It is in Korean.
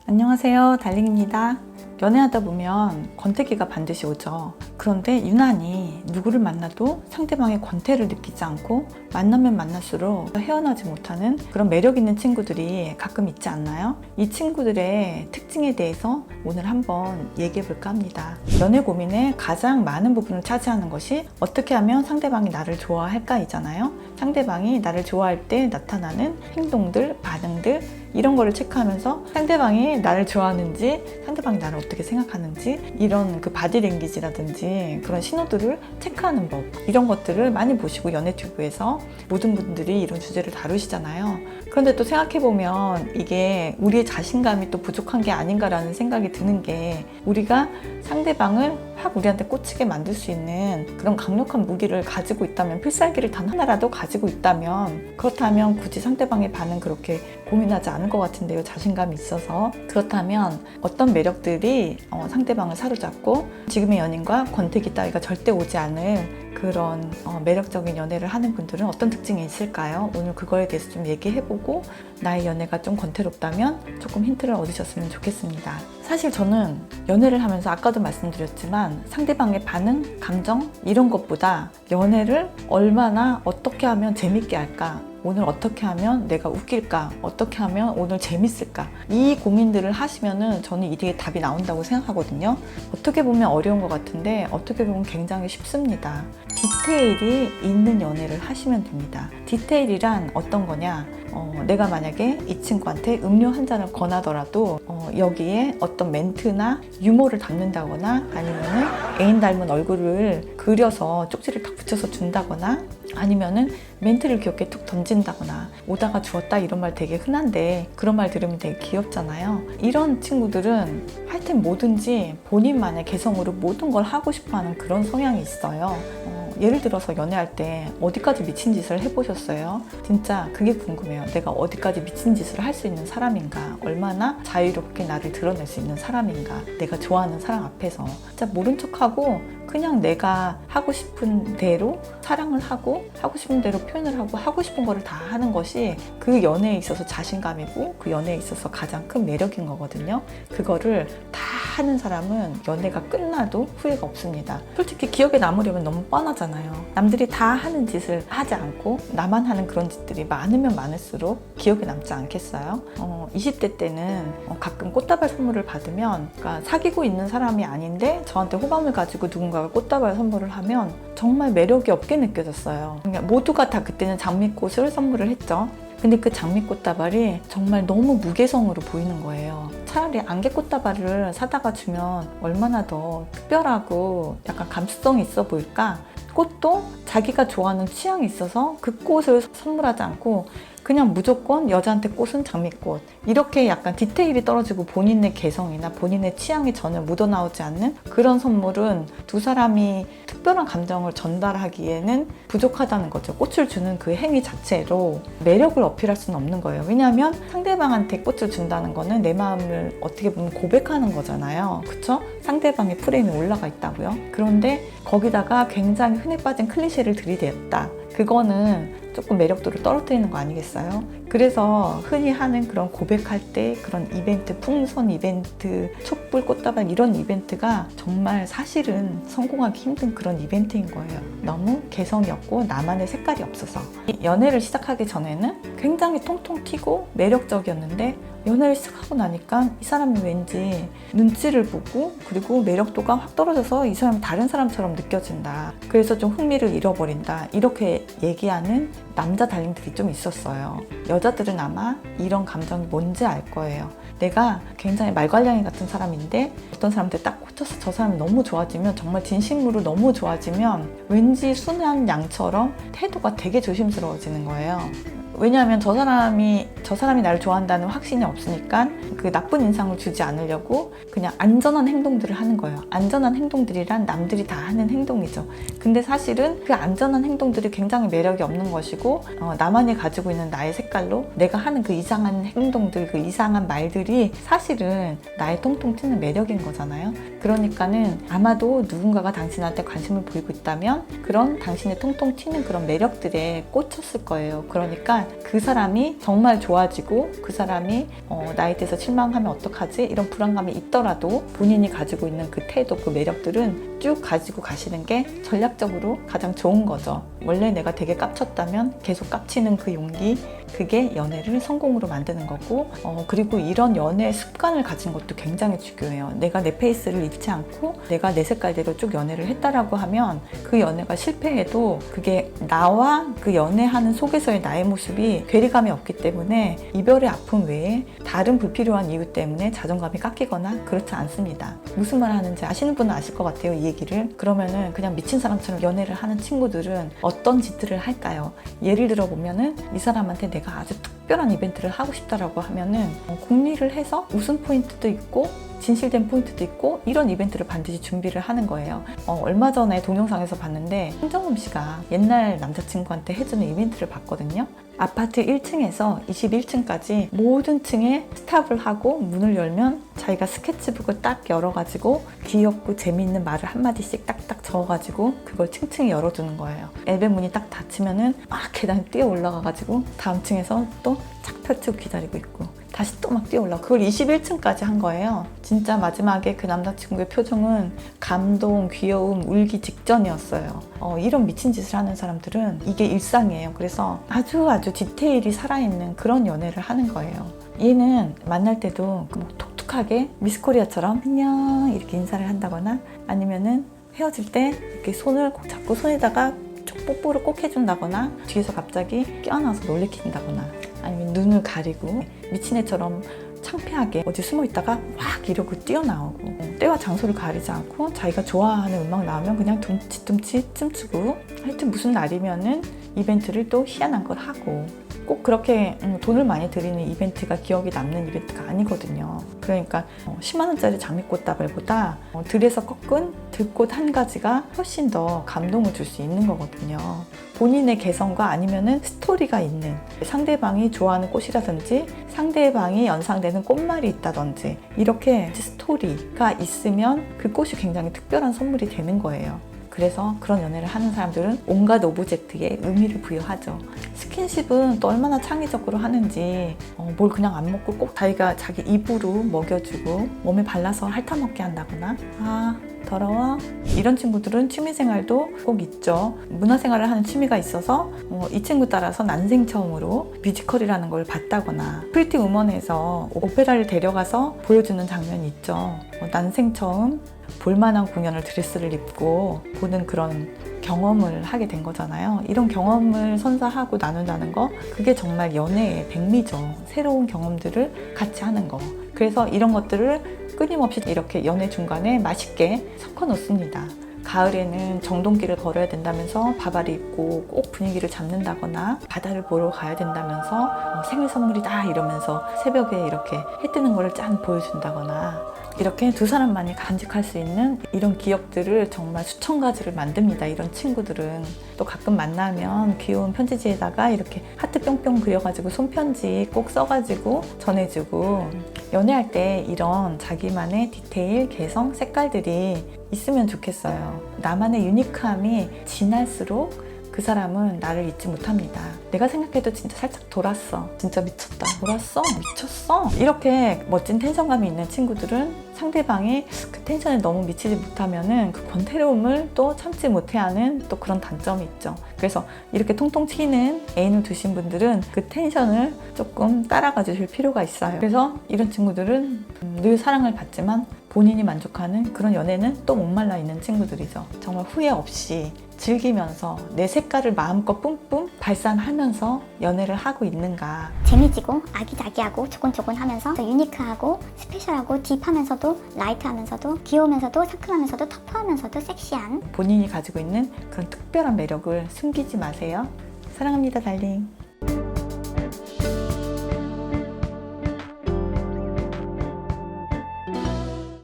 안녕하세요, 달링입니다. 연애하다 보면 권태기가 반드시 오죠. 그런데 유난히 누구를 만나도 상대방의 권태를 느끼지 않고 만나면 만날수록 헤어나지 못하는 그런 매력 있는 친구들이 가끔 있지 않나요? 이 친구들의 특징에 대해서 오늘 한번 얘기해 볼까 합니다. 연애 고민의 가장 많은 부분을 차지하는 것이 어떻게 하면 상대방이 나를 좋아할까이잖아요. 상대방이 나를 좋아할 때 나타나는 행동들, 반응들 이런 거를 체크하면서 상대방이 나를 좋아하는지, 상대방이 나를 어떻게 생각하는지 이런 그 바디랭귀지라든지 그런 신호들을 체크하는 법, 이런 것들을 많이 보시고 연애튜브에서 모든 분들이 이런 주제를 다루시잖아요. 그런데 또 생각해보면 이게 우리의 자신감이 또 부족한 게 아닌가라는 생각이 드는 게, 우리가 상대방을 확 우리한테 꽂히게 만들 수 있는 그런 강력한 무기를 가지고 있다면, 필살기를 단 하나라도 가지고 있다면, 그렇다면 굳이 상대방의 반응 그렇게 고민하지 않을 것 같은데요. 자신감이 있어서. 그렇다면 어떤 매력들이 상대방을 사로잡고 지금의 연인과 권태기 따위가 절대 오지 않을 그런 매력적인 연애를 하는 분들은 어떤 특징이 있을까요? 오늘 그거에 대해서 좀 얘기해보고, 나의 연애가 좀 권태롭다면 조금 힌트를 얻으셨으면 좋겠습니다. 사실 저는 연애를 하면서 아까도 말씀드렸지만 상대방의 반응, 감정 이런 것보다 연애를 얼마나 어떻게 하면 재밌게 할까, 오늘 어떻게 하면 내가 웃길까, 어떻게 하면 오늘 재밌을까, 이 고민들을 하시면은 저는 이게 답이 나온다고 생각하거든요. 어떻게 보면 어려운 것 같은데 어떻게 보면 굉장히 쉽습니다. 디테일이 있는 연애를 하시면 됩니다. 디테일이란 어떤 거냐, 내가 만약에 이 친구한테 음료 한 잔을 권하더라도 여기에 어떤 멘트나 유머를 담는다거나, 아니면은 애인 닮은 얼굴을 그려서 쪽지를 탁 붙여서 준다거나, 아니면은 멘트를 귀엽게 툭 던진다거나, 오다가 주웠다 이런 말 되게 흔한데 그런 말 들으면 되게 귀엽잖아요. 이런 친구들은 하여튼 뭐든지 본인만의 개성으로 모든 걸 하고 싶어하는 그런 성향이 있어요. 예를 들어서 연애할 때 어디까지 미친 짓을 해보셨어요? 진짜 그게 궁금해요. 내가 어디까지 미친 짓을 할 수 있는 사람인가, 얼마나 자유롭게 나를 드러낼 수 있는 사람인가, 내가 좋아하는 사람 앞에서 진짜 모른 척하고 그냥 내가 하고 싶은 대로 사랑을 하고, 하고 싶은 대로 표현을 하고, 하고 싶은 거를 다 하는 것이 그 연애에 있어서 자신감이고, 그 연애에 있어서 가장 큰 매력인 거거든요. 그거를 다 하는 사람은 연애가 끝나도 후회가 없습니다. 솔직히 기억에 남으려면 너무 뻔하잖아요. 남들이 다 하는 짓을 하지 않고 나만 하는 그런 짓들이 많으면 많을수록 기억에 남지 않겠어요? 20대 때는 가끔 꽃다발 선물을 받으면, 그러니까 사귀고 있는 사람이 아닌데 저한테 호감을 가지고 누군가가 꽃다발 선물을 하면 정말 매력이 없게 느껴졌어요. 그러니까 모두가 다 그때는 장미꽃을 선물을 했죠. 근데 그 장미꽃다발이 정말 너무 무개성으로 보이는 거예요. 차라리 안개꽃다발을 사다가 주면 얼마나 더 특별하고 약간 감수성이 있어 보일까? 꽃도 자기가 좋아하는 취향이 있어서 그 꽃을 선물하지 않고 그냥 무조건 여자한테 꽃은 장미꽃, 이렇게 약간 디테일이 떨어지고 본인의 개성이나 본인의 취향이 전혀 묻어나오지 않는 그런 선물은 두 사람이 특별한 감정을 전달하기에는 부족하다는 거죠. 꽃을 주는 그 행위 자체로 매력을 어필할 수는 없는 거예요. 왜냐하면 상대방한테 꽃을 준다는 거는 내 마음을 어떻게 보면 고백하는 거잖아요. 그쵸? 상대방의 프레임이 올라가 있다고요. 그런데 거기다가 굉장히 흔해 빠진 클리셰를 들이댔다. 그거는 조금 매력도를 떨어뜨리는 거 아니겠어요? 그래서 흔히 하는 그런 고백할 때 그런 이벤트, 풍선 이벤트, 촛불 꽃다발 이런 이벤트가 정말 사실은 성공하기 힘든 그런 이벤트인 거예요. 너무 개성이 없고 나만의 색깔이 없어서. 연애를 시작하기 전에는 굉장히 통통 튀고 매력적이었는데 연애를 시작하고 나니까 이 사람이 왠지 눈치를 보고, 그리고 매력도가 확 떨어져서 이 사람이 다른 사람처럼 느껴진다. 그래서 좀 흥미를 잃어버린다. 이렇게 얘기하는 남자 달링들이 좀 있었어요. 여자들은 아마 이런 감정이 뭔지 알 거예요. 내가 굉장히 말괄량이 같은 사람인데 어떤 사람한테 딱 꽂혀서 저 사람이 너무 좋아지면, 정말 진심으로 너무 좋아지면 왠지 순한 양처럼 태도가 되게 조심스러워지는 거예요. 왜냐하면 저 사람이 나를 좋아한다는 확신이 없으니까 그 나쁜 인상을 주지 않으려고 그냥 안전한 행동들을 하는 거예요. 안전한 행동들이란 남들이 다 하는 행동이죠. 근데 사실은 그 안전한 행동들이 굉장히 매력이 없는 것이고, 나만이 가지고 있는 나의 색깔로 내가 하는 그 이상한 행동들, 그 이상한 말들이 사실은 나의 통통 튀는 매력인 거잖아요. 그러니까는 아마도 누군가가 당신한테 관심을 보이고 있다면 그런 당신의 통통 튀는 그런 매력들에 꽂혔을 거예요. 그러니까 아니라 그 사람이 정말 좋아지고 그 사람이 나에 대해서 실망하면 어떡하지? 이런 불안감이 있더라도 본인이 가지고 있는 그 태도, 그 매력들은 쭉 가지고 가시는 게 전략적으로 가장 좋은 거죠. 원래 내가 되게 깝쳤다면 계속 깝치는 그 용기, 그게 연애를 성공으로 만드는 거고, 그리고 이런 연애 습관을 가진 것도 굉장히 중요해요. 내가 내 페이스를 잃지 않고 내가 내 색깔대로 쭉 연애를 했다라고 하면 그 연애가 실패해도 그게 나와 그 연애하는 속에서의 나의 모습이 괴리감이 없기 때문에 이별의 아픔 외에 다른 불필요한 이유 때문에 자존감이 깎이거나 그렇지 않습니다. 무슨 말 하는지 아시는 분은 아실 것 같아요, 이 얘기를. 그러면은 그냥 미친 사람처럼 연애를 하는 친구들은 어떤 짓들을 할까요? 예를 들어 보면은 이 사람한테 내가 아주 특별한 이벤트를 하고 싶다라고 하면은 공리를 해서 웃음 포인트도 있고 진실된 포인트도 있고 이런 이벤트를 반드시 준비를 하는 거예요. 얼마 전에 동영상에서 봤는데 한정음 씨가 옛날 남자친구한테 해주는 이벤트를 봤거든요. 아파트 1층에서 21층까지 모든 층에 스탑을 하고 문을 열면 자기가 스케치북을 딱 열어가지고 귀엽고 재미있는 말을 한마디씩 딱딱 적어가지고 그걸 층층이 열어두는 거예요. 엘베 문이 딱 닫히면은 막 계단 뛰어 올라가가지고 다음 층에서 또 착 펼치고 기다리고 있고 다시 또 막 뛰어 올라가. 그걸 21층까지 한 거예요. 진짜 마지막에 그 남자친구의 표정은 감동, 귀여움, 울기 직전이었어요. 이런 미친 짓을 하는 사람들은 이게 일상이에요. 그래서 아주 디테일이 살아있는 그런 연애를 하는 거예요. 얘는 만날 때도 뭐 톡톡하게 미스코리아처럼 안녕 이렇게 인사를 한다거나 아니면은 헤어질 때 이렇게 손을 꼭 잡고 손에다가 쭉 뽀뽀를 꼭 해준다거나 뒤에서 갑자기 껴안아서 놀래킨다거나 아니면 눈을 가리고 미친 애처럼 창피하게 어디 숨어 있다가 확 이러고 뛰어나오고 때와 장소를 가리지 않고 자기가 좋아하는 음악 나오면 그냥 둠칫둠칫 춤추고 하여튼 무슨 날이면은 이벤트를 또 희한한 걸 하고 꼭 그렇게 돈을 많이 들이는 이벤트가 기억이 남는 이벤트가 아니거든요. 그러니까 10만 원짜리 장미꽃다발보다 들에서 꺾은 들꽃 한 가지가 훨씬 더 감동을 줄 수 있는 거거든요. 본인의 개성과 아니면은 스토리가 있는 상대방이 좋아하는 꽃이라든지 상대방이 연상되는 꽃말이 있다든지 이렇게 스토리가 있으면 그 꽃이 굉장히 특별한 선물이 되는 거예요. 그래서 그런 연애를 하는 사람들은 온갖 오브젝트에 의미를 부여하죠. 스킨십은 또 얼마나 창의적으로 하는지 뭘 그냥 안 먹고 꼭 자기 입으로 먹여주고 몸에 발라서 핥아먹게 한다거나 더러워? 이런 친구들은 취미생활도 꼭 있죠. 문화생활을 하는 취미가 있어서 이 친구 따라서 난생 처음으로 뮤지컬이라는 걸 봤다거나 프리티 우먼에서 오페라를 데려가서 보여주는 장면이 있죠. 난생 처음 볼만한 공연을 드레스를 입고 보는 그런 경험을 하게 된 거잖아요. 이런 경험을 선사하고 나눈다는 거 그게 정말 연애의 백미죠. 새로운 경험들을 같이 하는 거. 그래서 이런 것들을 끊임없이 이렇게 연애 중간에 맛있게 섞어 놓습니다. 가을에는 정동길을 걸어야 된다면서 바바리 입고 꼭 분위기를 잡는다거나 바다를 보러 가야 된다면서 생일 선물이다 이러면서 새벽에 이렇게 해 뜨는 거를 짠 보여준다거나 이렇게 두 사람만이 간직할 수 있는 이런 기억들을 정말 수천 가지를 만듭니다. 이런 친구들은 또 가끔 만나면 귀여운 편지지에다가 이렇게 하트 뿅뿅 그려가지고 손편지 꼭 써가지고 전해주고 연애할 때 이런 자기만의 디테일, 개성, 색깔들이 있으면 좋겠어요. 나만의 유니크함이 진할수록 그 사람은 나를 잊지 못합니다. 내가 생각해도 진짜 살짝 돌았어. 진짜 미쳤다. 돌았어? 미쳤어? 이렇게 멋진 텐션감이 있는 친구들은 상대방이 그 텐션에 너무 미치지 못하면은 그 권태로움을 또 참지 못해하는 또 그런 단점이 있죠. 그래서 이렇게 통통 튀는 애인을 두신 분들은 그 텐션을 조금 따라가 주실 필요가 있어요. 그래서 이런 친구들은 늘 사랑을 받지만 본인이 만족하는 그런 연애는 또 목말라 있는 친구들이죠. 정말 후회 없이 즐기면서 내 색깔을 마음껏 뿜뿜 발산하면서 연애를 하고 있는가. 재미지고 아기자기하고 조곤조곤하면서 유니크하고 스페셜하고 딥하면서도 라이트하면서도 귀여우면서도 상큼하면서도 터프하면서도 섹시한 본인이 가지고 있는 그런 특별한 매력을 숨기지 마세요. 사랑합니다, 달링.